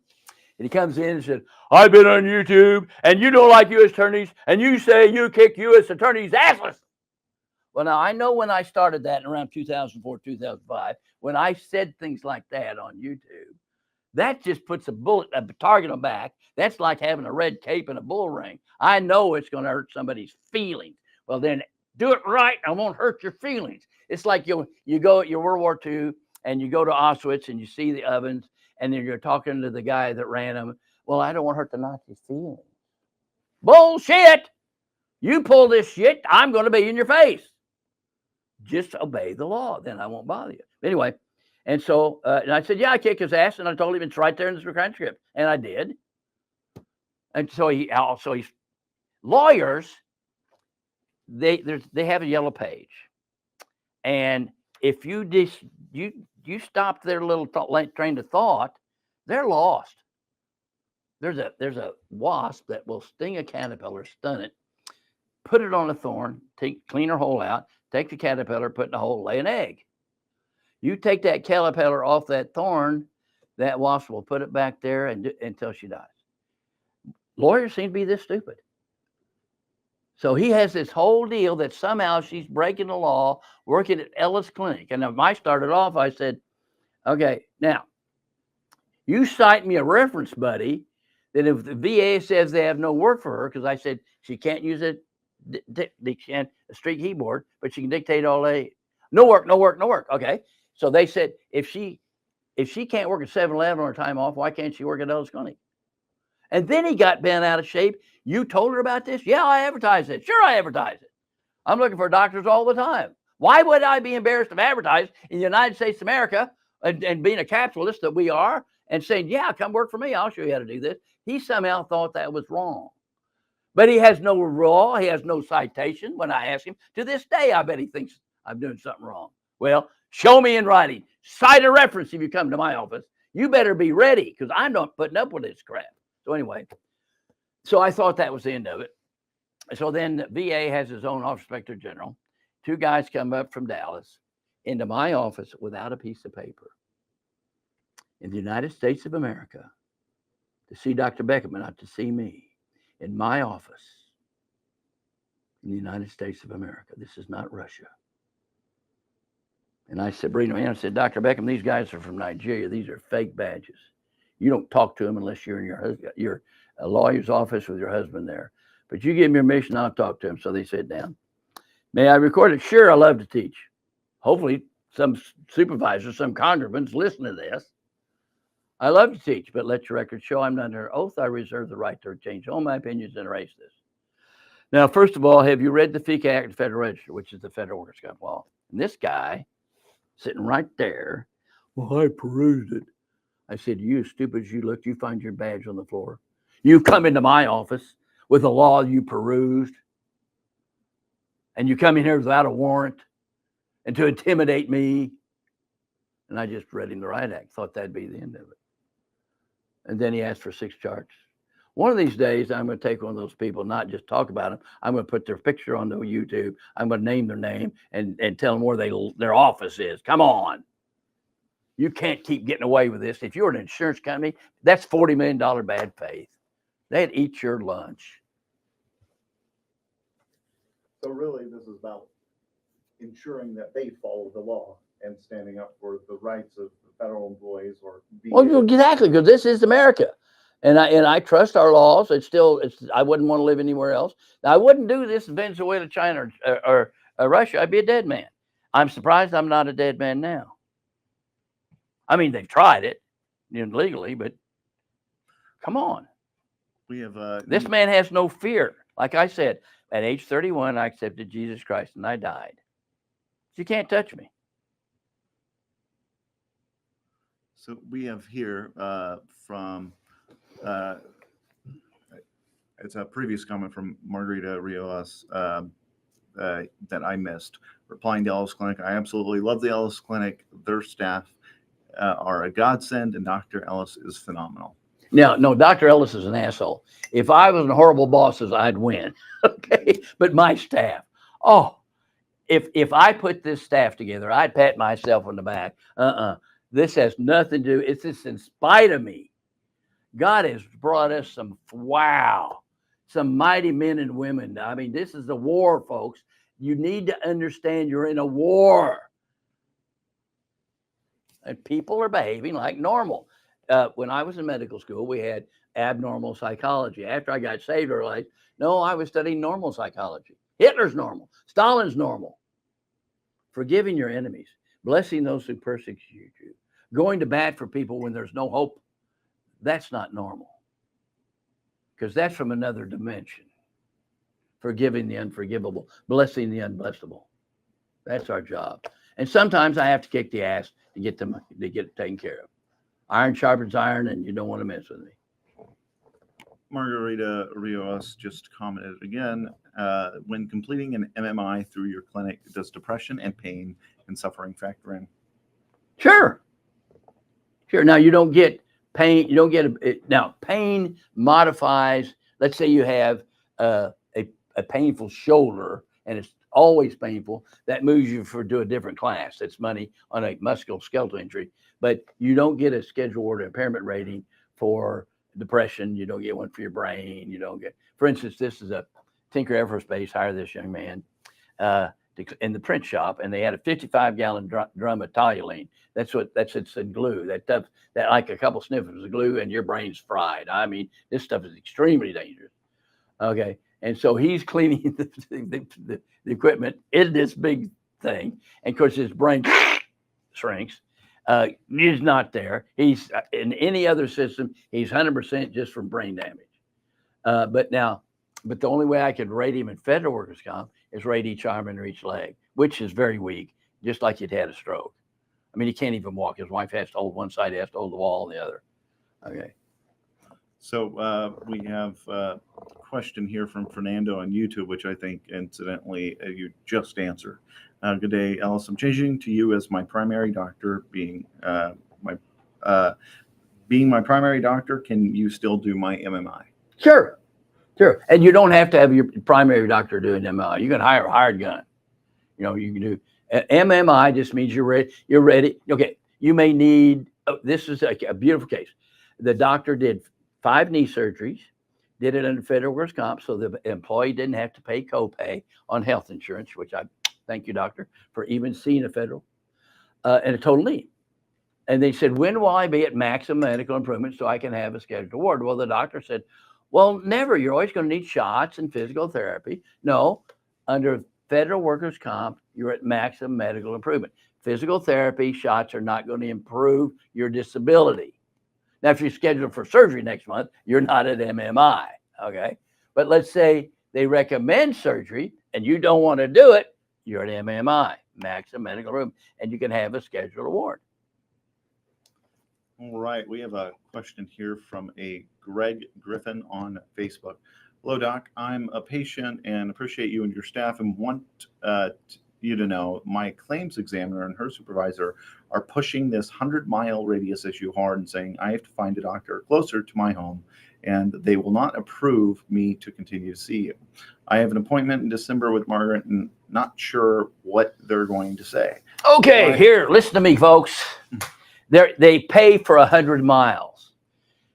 And he comes in and said, "I've been on YouTube and you don't like U.S. attorneys and you say you kick U.S. attorneys assless." Well, now I know when I started that in around 2004, 2005, when I said things like that on YouTube, that just puts a target on back. That's like having a red cape and a bull ring. I know it's going to hurt somebody's feelings. Well, then do it right and it won't hurt your feelings. It's like you go at your World War II and you go to Auschwitz and you see the ovens and then you're talking to the guy that ran them. Well, I don't want to hurt the Nazi feelings. Bullshit. You pull this shit, I'm going to be in your face. Just obey the law, then I won't bother you. Anyway, and so and I said, "Yeah, I kick his ass," and I told him it's right there in the transcript, and I did. And so lawyers, they have a yellow page, and if you stop their little train of thought, they're lost. There's a wasp that will sting a caterpillar, stun it, put it on a thorn, clean her hole out. Take the caterpillar, put in a hole, lay an egg. You take that caterpillar off that thorn, that wasp will put it back there until she dies. Lawyers seem to be this stupid. So he has this whole deal that somehow she's breaking the law, working at Ellis Clinic. And when I started off, I said, "Okay, now, you cite me a reference, buddy, that if the VA says they have no work for her," because I said she can't use a street keyboard, but she can dictate all day. No work, no work, no work. Okay. So they said, if she can't work at 7-Eleven on her time off, why can't she work at Ellis Clinic? And then he got bent out of shape. "You told her about this?" "Yeah, I advertised it." "Sure, I advertised it. I'm looking for doctors all the time. Why would I be embarrassed to advertise in the United States of America and being a capitalist that we are and saying, 'Yeah, come work for me. I'll show you how to do this'?" He somehow thought that was wrong. But he has no law. He has no citation. When I ask him, to this day, I bet he thinks I'm doing something wrong. Well, show me in writing. Cite a reference if you come to my office. You better be ready because I'm not putting up with this crap. So anyway, so I thought that was the end of it. So then the VA has his own office inspector general. 2 guys come up from Dallas into my office without a piece of paper in the United States of America to see Dr. Beckham, not to see me. In my office in the United States of America. This is not Russia. And I said, bring them in. I said, "Dr. Beckham, these guys are from Nigeria. These are fake badges. You don't talk to them unless you're in your lawyer's office with your husband there. But you give me permission, I'll talk to them." So they sit down. "May I record it?" "Sure, I love to teach." Hopefully some supervisor, some congressman's listening to this. I love to teach, but let your record show I'm not under oath. I reserve the right to change all my opinions and erase this. Now, first of all, have you read the FECA Act, Federal Register, which is the federal workers' comp law? And this guy sitting right there, well, I perused it. I said, you stupid as you look, you find your badge on the floor. You come into my office with a law you perused, and you come in here without a warrant and to intimidate me. And I just read him the riot act, thought that'd be the end of it. And then he asked for 6 charges. One of these days, I'm going to take one of those people, not just talk about them. I'm going to put their picture on the YouTube. I'm going to name their name and tell them where their office is. Come on. You can't keep getting away with this. If you're an insurance company, that's $40 million bad faith. They'd eat your lunch. So really, this is about ensuring that they follow the law and standing up for the rights of federal employees or Well, exactly, because this is America. And I trust our laws. I wouldn't want to live anywhere else. Now, I wouldn't do this in Venezuela, China, or Russia. I'd be a dead man. I'm surprised I'm not a dead man now. I mean, they've tried it, legally, but come on. We have This man has no fear. Like I said, at age 31, I accepted Jesus Christ and I died. You can't touch me. So we have here from it's a previous comment from Margarita Rios that I missed. Replying to Ellis Clinic, I absolutely love the Ellis Clinic. Their staff are a godsend, and Dr. Ellis is phenomenal. Now, no, Dr. Ellis is an asshole. If I was in horrible bosses, I'd win. Okay, but my staff, if I put this staff together, I'd pat myself on the back. This has nothing to do. It's just in spite of me. God has brought us some mighty men and women. I mean, this is a war, folks. You need to understand you're in a war. And people are behaving like normal. When I was in medical school, we had abnormal psychology. After I got saved, I realized, no, I was studying normal psychology. Hitler's normal. Stalin's normal. Forgiving your enemies. Blessing those who persecute you. Going to bat for people when there's no hope. That's not normal. Because that's from another dimension. Forgiving the unforgivable. Blessing the unblessable. That's our job. And sometimes I have to kick the ass to get it taken care of. Iron sharpens iron, and you don't want to mess with me. Margarita Rios just commented again, when completing an MMI through your clinic, does depression and pain and suffering factor in? Sure. Now, you don't get pain. You don't get now, pain modifies. Let's say you have a painful shoulder, and it's always painful. That moves you to a different class. That's money on a musculoskeletal injury. But you don't get a schedule order impairment rating for depression. You don't get one for your brain. You don't get, for instance, this is a Tinker AFB hired this young man in the print shop, and they had a 55-gallon drum of toluene. It's in glue. That like a couple sniffles of glue, and your brain's fried. I mean, this stuff is extremely dangerous. Okay, and so he's cleaning the equipment in this big thing, and of course his brain shrinks. He's not there. He's in any other system. He's 100% just from brain damage. But the only way I could rate him in federal workers' comp is rate each arm and each leg, which is very weak, just like he'd had a stroke. I mean, he can't even walk. His wife has to hold one side, he has to hold the wall on the other. Okay. So we have a question here from Fernando on YouTube, which I think, incidentally, you just answered. Good day, Ellis. I'm changing to you as my primary doctor. Being my primary doctor, can you still do my MMI? Sure. And you don't have to have your primary doctor doing MMI. You can hire a hired gun. You can do MMI. Just means you're ready. Okay. You may need. This is a beautiful case. The doctor did 5 knee surgeries, did it under federal workers' comp, so the employee didn't have to pay copay on health insurance, which I thank you, doctor, for even seeing a federal and a total knee. And they said, when will I be at maximum medical improvement so I can have a scheduled ward? Well, the doctor said, well, never. You're always going to need shots and physical therapy. No, under federal workers' comp, you're at maximum medical improvement. Physical therapy shots are not going to improve your disability. Now, if you're scheduled for surgery next month, you're not at MMI, okay? But let's say they recommend surgery and you don't want to do it, you're at MMI, maximum medical room, and you can have a scheduled award. All right, we have a question here from a Greg Griffin on Facebook. Hello, Doc. I'm a patient and appreciate you and your staff and want you to know my claims examiner and her supervisor are pushing this 100-mile radius issue hard and saying I have to find a doctor closer to my home and they will not approve me to continue to see you. I have an appointment in December with Margaret and not sure what they're going to say. Okay, here, listen to me, folks. They pay for 100 miles.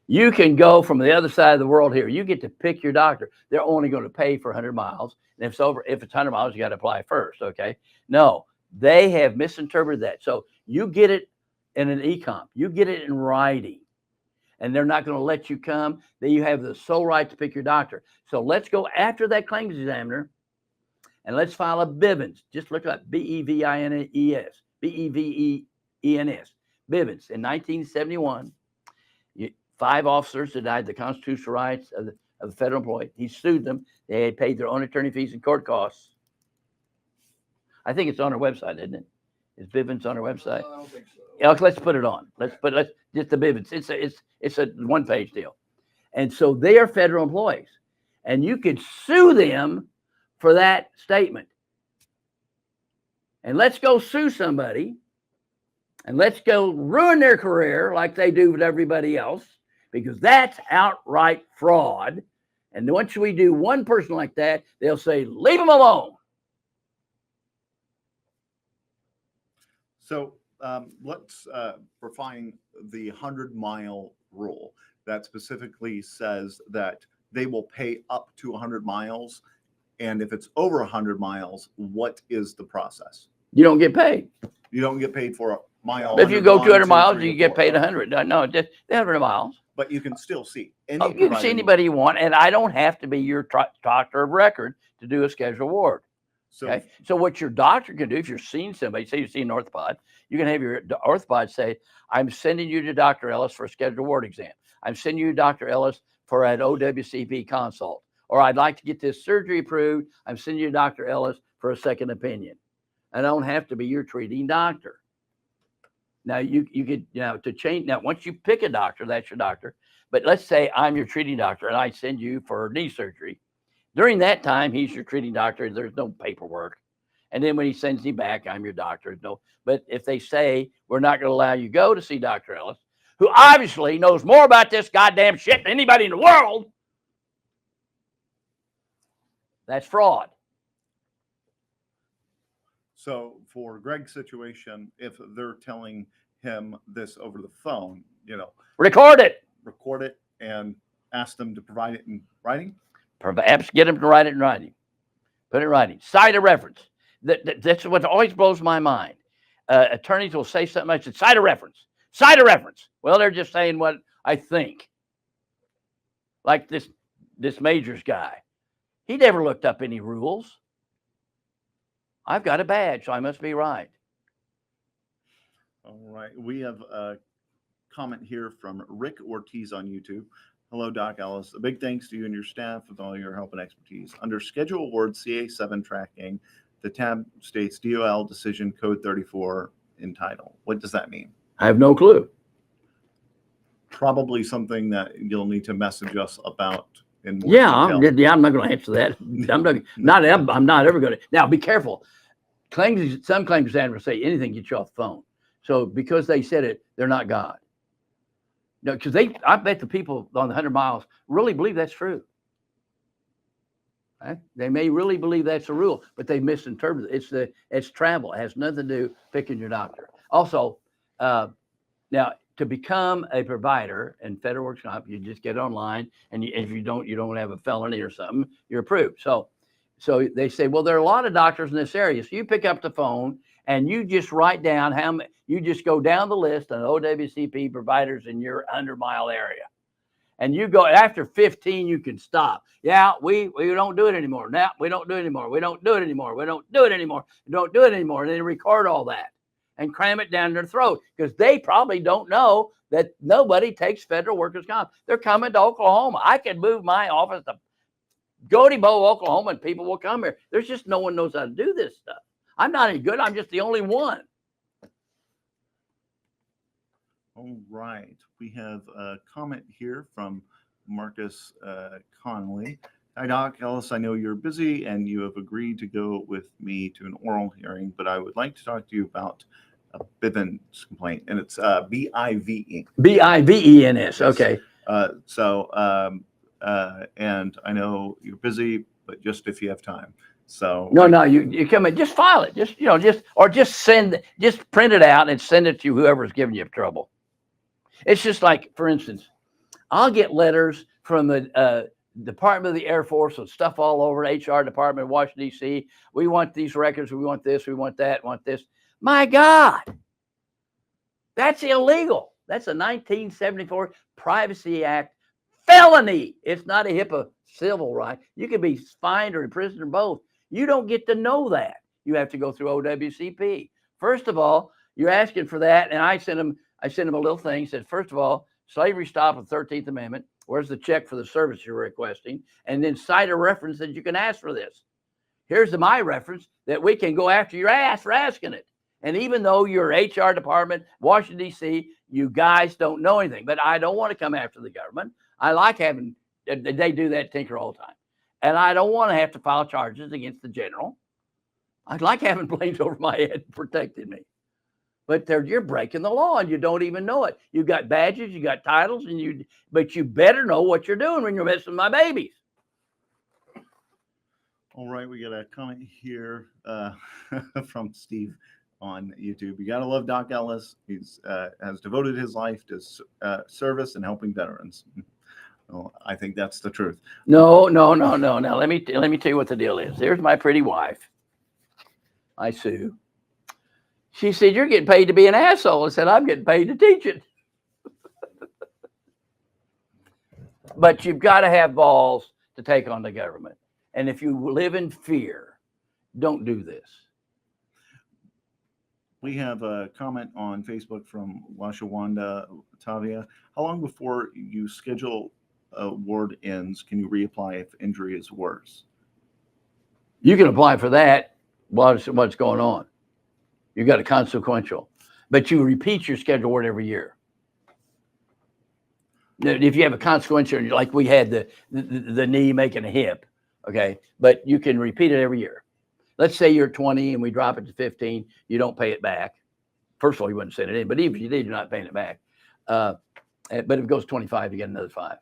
You can go from the other side of the world here. You get to pick your doctor. They're only going to pay for 100 miles. And if it's 100 miles, you got to apply first, okay? No, they have misinterpreted that. So you get it in an e-comp. You get it in writing. And they're not going to let you come. Then you have the sole right to pick your doctor. So let's go after that claims examiner and let's file a Bivens. Just look up Bevines, Bevens. Bivens. In 1971, 5 officers denied the constitutional rights of the federal employee. He sued them. They had paid their own attorney fees and court costs. I think it's on our website, isn't it? Is Bivens on our website? I don't think so. Yeah, let's put it on. Let's just the Bivens. It's a one-page deal. And so they are federal employees. And you could sue them for that statement. And let's go sue somebody. And let's go ruin their career like they do with everybody else, because that's outright fraud. And once we do one person like that, they'll say, leave them alone. So let's refine the 100-mile rule that specifically says that they will pay up to 100 miles. And if it's over 100 miles, what is the process? You don't get paid. You don't get paid for a mile. If you go 200 200 miles, you get paid 100. No, just 100 miles. But you can still see any. Oh, you can see anybody you want, and I don't have to be your doctor of record to do a scheduled ward. So, Okay. So what your doctor can do, if you're seeing somebody, say you see an orthopod, you can have your orthopod say, I'm sending you to Dr. Ellis for a scheduled ward exam. I'm sending you to Dr. Ellis for an OWCP consult. Or I'd like to get this surgery approved. I'm sending you to Dr. Ellis for a second opinion. I don't have to be your treating doctor. Now you could, to change. Now, once you pick a doctor, that's your doctor. But let's say I'm your treating doctor and I send you for knee surgery. During that time, he's your treating doctor. There's no paperwork. And then when he sends me back, I'm your doctor. No, but if they say we're not going to allow you go to see Dr. Ellis, who obviously knows more about this goddamn shit than anybody in the world, that's fraud. So for Greg's situation, if they're telling him this over the phone, Record it. And ask them to provide it in writing. Perhaps get them to write it in writing. Put it in writing. Cite a reference. That's what always blows my mind. Attorneys will say something. I said, cite a reference. Cite a reference. Well, they're just saying what I think. Like this Majors guy. He never looked up any rules. I've got a badge, so I must be right. All right. We have a comment here from Rick Ortiz on YouTube. Hello, Doc Ellis. A big thanks to you and your staff with all your help and expertise. Under Schedule Award CA7 tracking, the tab states DOL decision code 34 in title. What does that mean? I have no clue. Probably something that you'll need to message us about. In more I'm detail. not going to answer that. I'm not ever going to. Now, be careful. Some claims examiners say anything gets you off the phone. So because they said it, they're not God. No, because I bet the people on the 100 miles really believe that's true. Right? They may really believe that's a rule, but they misinterpret it. It's travel. It has nothing to do with picking your doctor. Also, now to become a provider in federal work comp, you just get online, and if you don't have a felony or something, you're approved. So they say, well, there are a lot of doctors in this area. So you pick up the phone and you just write down how many. You just go down the list of OWCP providers in your 100-mile area. And you go after 15, you can stop. Yeah, we don't do it anymore. Now we don't do it anymore. We don't do it anymore. We don't do it anymore. We don't do it anymore. And they record all that. and cram it down their throat because they probably don't know that nobody takes federal workers' comp. They're coming to Oklahoma. I could move my office to Bow, Oklahoma, and people will come here. There's just no one knows how to do this stuff. I'm not any good. I'm just the only one. All right. We have a comment here from Marcus Connolly. Hi, Doc Ellis. I know you're busy and you have agreed to go with me to an oral hearing, but I would like to talk to you about a Bivens complaint, and it's B-I-V-E. B-I-V-E-N-S. Okay. And I know you're busy, but just if you have time. So No, you come in, just file it. Just print it out and send it to whoever's giving you trouble. It's just like, for instance, I'll get letters from the Department of the Air Force with stuff all over, HR department, Washington, D.C. We want these records. We want this. We want that. Want this. My God, that's illegal. That's a 1974 Privacy Act felony. It's not a HIPAA civil right. You can be fined or imprisoned or both. You don't get to know that. You have to go through OWCP. First of all, you're asking for that, and I sent them a little thing. Said, first of all, slavery stop of 13th Amendment. Where's the check for the service you're requesting? And then cite a reference that you can ask for this. Here's my reference that we can go after your ass for asking it. And even though you're HR department, Washington, D.C., you guys don't know anything. But I don't want to come after the government. I like having, they do that Tinker all the time. And I don't want to have to file charges against the general. I'd like having planes over my head protecting me. But you're breaking the law and you don't even know it. You got badges, you got titles, but you better know what you're doing when you're messing with my babies. All right, we got a comment here from Steve on YouTube. You gotta love Doc Ellis. He's has devoted his life to service and helping veterans. Well, I think that's the truth. No. Now let me tell you what the deal is. There's my pretty wife, I Sue. She said, "You're getting paid to be an asshole." I said, "I'm getting paid to teach it." But you've got to have balls to take on the government. And if you live in fear, don't do this. We have a comment on Facebook from Lashawanda Tavia. How long before you schedule a ward ends can you reapply if injury is worse? You can apply for that what's going on. You got a consequential, but you repeat your schedule ward every year. If you have a consequential, like we had the knee making a hip, okay, but you can repeat it every year. Let's say you're 20 and we drop it to 15, you don't pay it back. First of all, you wouldn't send it in, but even if you did, you're not paying it back. But if it goes 25, you get another 5.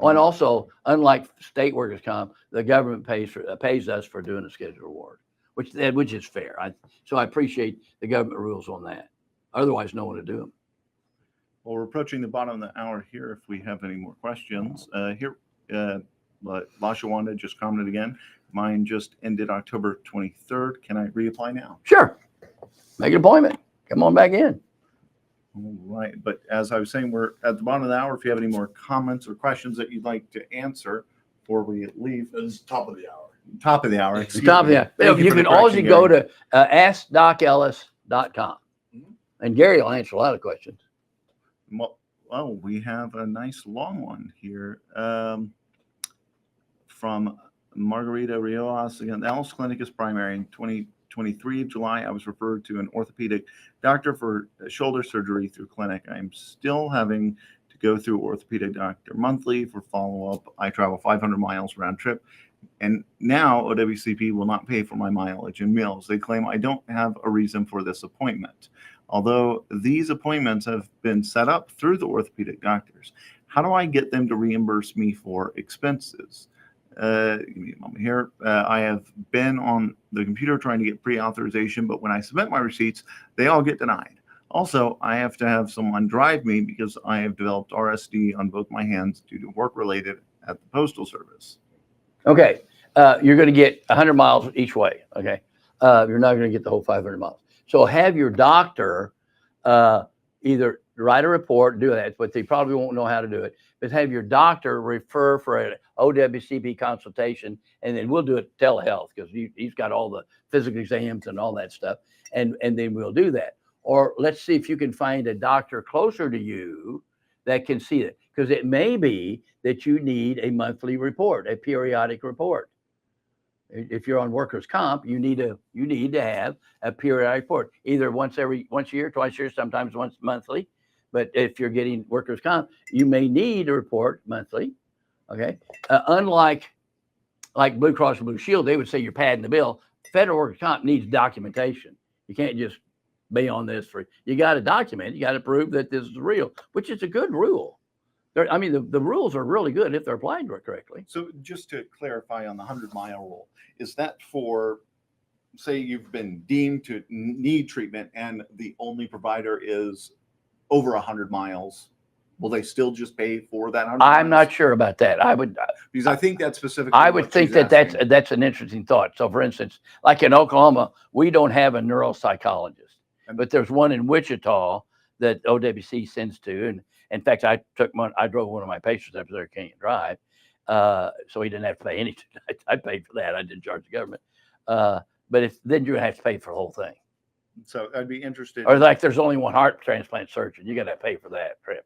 Oh, and also, unlike state workers' comp, the government pays us for doing a scheduled award, which is fair. So I appreciate the government rules on that. Otherwise, no one would do them. Well, we're approaching the bottom of the hour here. If we have any more questions, Lashawanda just commented again. Mine just ended October 23rd. Can I reapply now? Sure. Make an appointment. Come on back in. All right. But as I was saying, we're at the bottom of the hour. If you have any more comments or questions that you'd like to answer before we leave. It's top of the hour. Top of the hour. Top of the hour. You can always go to askdocellis.com. And Gary will answer a lot of questions. Well, we have a nice long one here from Margarita Riojas. Again, the Ellis Clinic is primary. In 2023 July, I was referred to an orthopedic doctor for shoulder surgery through clinic. I'm still having to go through orthopedic doctor monthly for follow-up. I travel 500 miles round trip. And now OWCP will not pay for my mileage and meals. They claim I don't have a reason for this appointment. Although these appointments have been set up through the orthopedic doctors, how do I get them to reimburse me for expenses? Give me a moment here. I have been on the computer trying to get pre-authorization, but when I submit my receipts, they all get denied. Also, I have to have someone drive me because I have developed RSD on both my hands due to work related at the Postal Service. Okay. You're going to get 100 miles each way. Okay. You're not going to get the whole 500 miles. So have your doctor either write a report, do that, but they probably won't know how to do it. But have your doctor refer for an OWCP consultation, and then we'll do it telehealth because he's got all the physical exams and all that stuff, and then we'll do that. Or let's see if you can find a doctor closer to you that can see it, because it may be that you need a monthly report, a periodic report. If you're on workers' comp, you need to have a periodic report, either once a year, twice a year, sometimes once monthly. But if you're getting workers' comp, you may need a report monthly. Okay, unlike Blue Cross and Blue Shield, they would say you're padding the bill. Federal workers' comp needs documentation. You can't just be on this you got to document. You got to prove that this is real, which is a good rule. I mean, the rules are really good if they're applied correctly. So just to clarify on the 100-mile rule, is that for, say you've been deemed to need treatment and the only provider is over 100 miles, will they still just pay for that 100 I'm miles? not sure about that. Because I think that's specific. I would think that's an interesting thought. So for instance, like in Oklahoma, we don't have a neuropsychologist, but there's one in Wichita that OWC sends to. And in fact, I drove one of my patients up there, can't drive. So he didn't have to pay anything. I paid for that. I didn't charge the government. But then you're gonna have to pay for the whole thing. So I'd be interested. Or like there's only one heart transplant surgeon. You got to pay for that trip.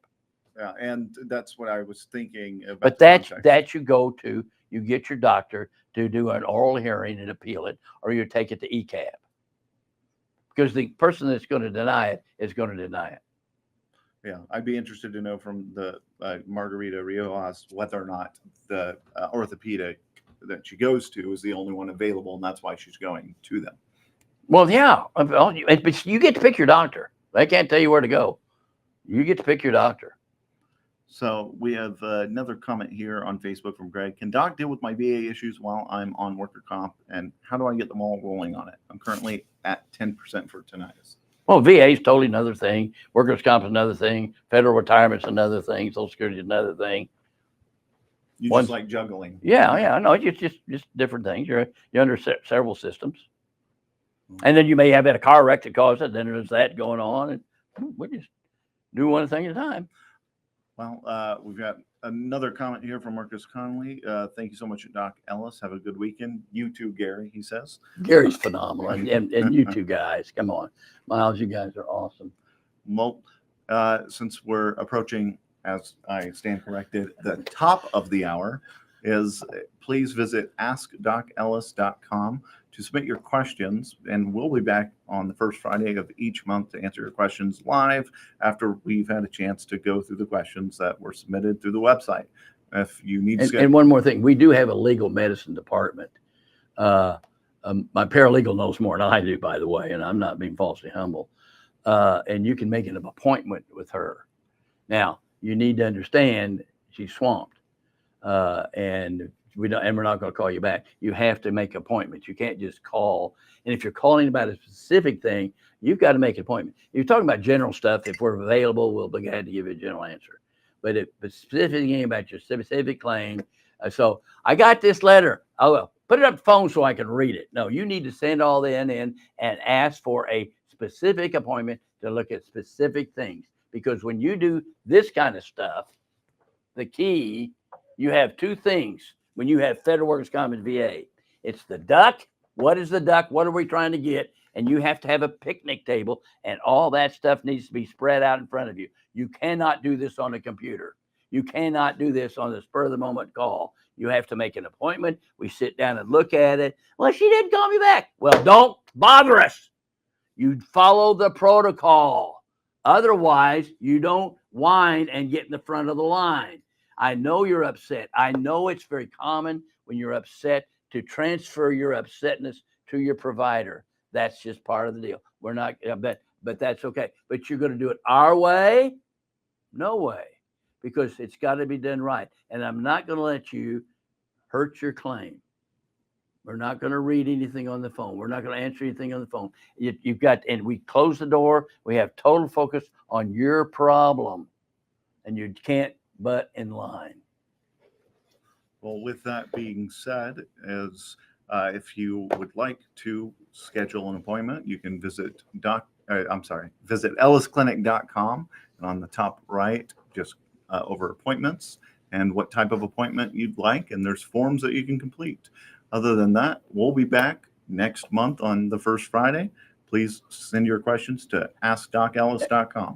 Yeah, and that's what I was thinking about. But that you go to, you get your doctor to do an oral hearing and appeal it, or you take it to ECAB. Because the person that's going to deny it is going to deny it. Yeah, I'd be interested to know from the Margarita Riojas whether or not the orthopedic that she goes to is the only one available, and that's why she's going to them. Well, yeah, but you get to pick your doctor. They can't tell you where to go. You get to pick your doctor. So we have another comment here on Facebook from Greg. Can doc deal with my VA issues while I'm on worker comp, and how do I get them all rolling on it? I'm currently at 10% for tinnitus. Well, VA is totally another thing. Workers' comp is another thing. Federal retirement's another thing. Social Security is another thing. You just like juggling. Yeah. No, it's just different things. You're under several systems. And then you may have had a car wreck that caused it. Then there's that going on. And we just do one thing at a time. Well, we've got another comment here from Marcus Conley. Thank you so much, Doc Ellis. Have a good weekend. You too, Gary, he says. Gary's phenomenal. And you two guys, come on. Miles, you guys are awesome. Well, since we're approaching, as I stand corrected, the top of the hour, is please visit askdocellis.com to submit your questions, and we'll be back on the first Friday of each month to answer your questions live after we've had a chance to go through the questions that were submitted through the website. If you need to and one more thing, we do have a legal medicine department. My paralegal knows more than I do, by the way, and I'm not being falsely humble. And you can make an appointment with her. Now, you need to understand she's swamped. And we're not going to call you back. You have to make appointments. You can't just call. And if you're calling about a specific thing, you've got to make an appointment. If you're talking about general stuff, if we're available, we'll be glad to give you a general answer. But if it's specifically about your specific claim, so I got this letter. Oh, well, put it up the phone so I can read it. No, you need to send all that in and ask for a specific appointment to look at specific things. Because when you do this kind of stuff, the key, you have two things. When you have federal workers' comp and VA, it's the duck. What is the duck? What are we trying to get? And you have to have a picnic table, and all that stuff needs to be spread out in front of you. You cannot do this on a computer. You cannot do this on the spur of the moment call. You have to make an appointment. We sit down and look at it. Well, she didn't call me back. Well, don't bother us. You follow the protocol. Otherwise, you don't whine and get in the front of the line. I know you're upset. I know it's very common when you're upset to transfer your upsetness to your provider. That's just part of the deal. We're not, but that's okay. But you're going to do it our way? No way, because it's got to be done right. And I'm not going to let you hurt your claim. We're not going to read anything on the phone. We're not going to answer anything on the phone. You've got, and we close the door. We have total focus on your problem, and you can't butt in line. Well, with that being said, if you would like to schedule an appointment, you can visit visit ellisclinic.com And on the top right, just over appointments and what type of appointment you'd like. And there's forms that you can complete. Other than that, we'll be back next month on the first Friday. Please send your questions to askdocellis.com.